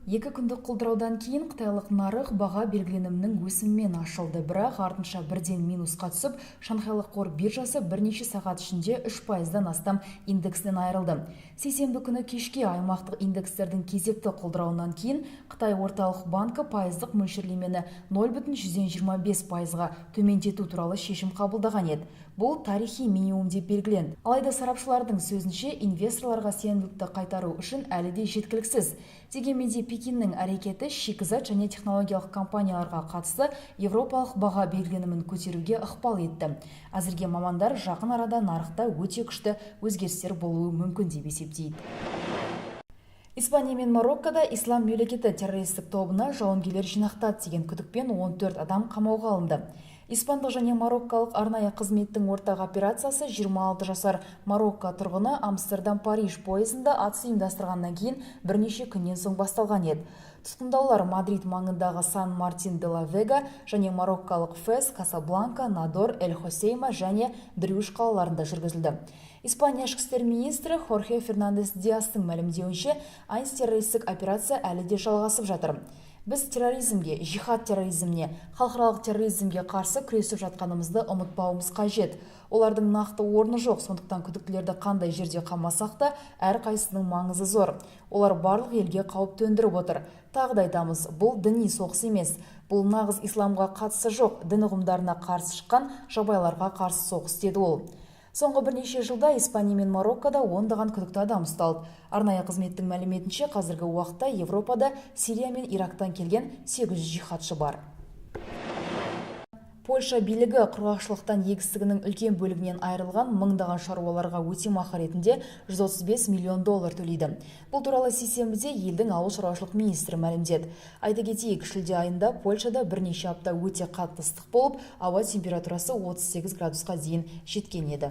Екі күндік құлдыраудан кейін қытайлық нарық баға белгіленімінің өсімімен ашылды, бірақ артынша бірден минусқа түсіп, Шанхайлық қор биржасы бірнеше сағат ішінде 3%-дан астам индексінен айырылды. Сейсенбі күні кешке аймақтық индекстердің кезекті құлдырауынан кейін Қытай орталық банкі пайыздық мөлшерлемені 0,25%-ға төмендету туралы шешім қабылдаған еді. Бұл тарихи минимум деп белгіленді. Алайда сарапшылардың сөзінше, инвесторларға сенімділікті қайтару үшін әлі де жеткіліксіз. Дегенмен де Пекиннің әрекеті шикізат және технологиялық компанияларға қатысты еуропалық баға белгіленімін көтеруге ықпал етті. Әзірге мамандар жақын арада нарықта өте күшті өзгерістер болуы мүмкін деп есептейді. Испания мен Мароккода ислам мемлекеті террористік тобына жауынгерлер жинақтады деген күдікпен 14 адам қамауға алынды. Испандық және мароккалық арнайы қызметтің ортақ операциясы 26 жасар Марокко тұрғыны Амстердам-Париж пойызында атыс ұйымдастырғаннан кейін бірнеше күннен соң басталған еді. Тұтқындаулар Мадрид маңындағы Сан-Мартин-де-ла-Вега және мароккалық Фес, Касабланка, Надор, Эль-Хосейма және Дрюш қалаларында жүргізілді. Испания ішкі істер министрі Хорхе Фернандес Диастың мәлімдеуінше, антитеррористік операция әлі де жалғасып жатыр. Біз терроризмге, жихад терроризміне, халықаралық терроризмге қарсы күресіп жатқанымызды ұмытпауымыз қажет. Олардың нақты орны жоқ, сондықтан күдіктілерді қандай жерде қамасақ та, әрқайсының маңызы зор. Олар барлық елге қауіп төндіріп отыр. Тағы да айтамыз, бұл діни соғыс емес. Бұл нағыз исламға қатысы жоқ, дін ұғымдарына қарсы шыққан жабайыларға қарсы соғыс, деді ол. Соңғы бірнеше жылда Испания мен Мароккода ондаған күдікті адам ұсталды. Арнайы қызметтің мәліметінше, қазіргі уақытта Европада Сирия мен Ирактан келген 800 жихадшы бар. Польша билігі құрғақшылықтан егістігінің үлкен бөлігінен айырылған мыңдаған шаруаларға өтемақы ретінде $135 миллион төлейді. Бұл туралы сейсенбіде елдің ауыл шаруашылық министрі мәлімдеді. Айта кетейік, шілде айында Польшада бірнеше апта өте қатты ыстық болып, ауа температурасы 38 градусқа дейін жеткен еді.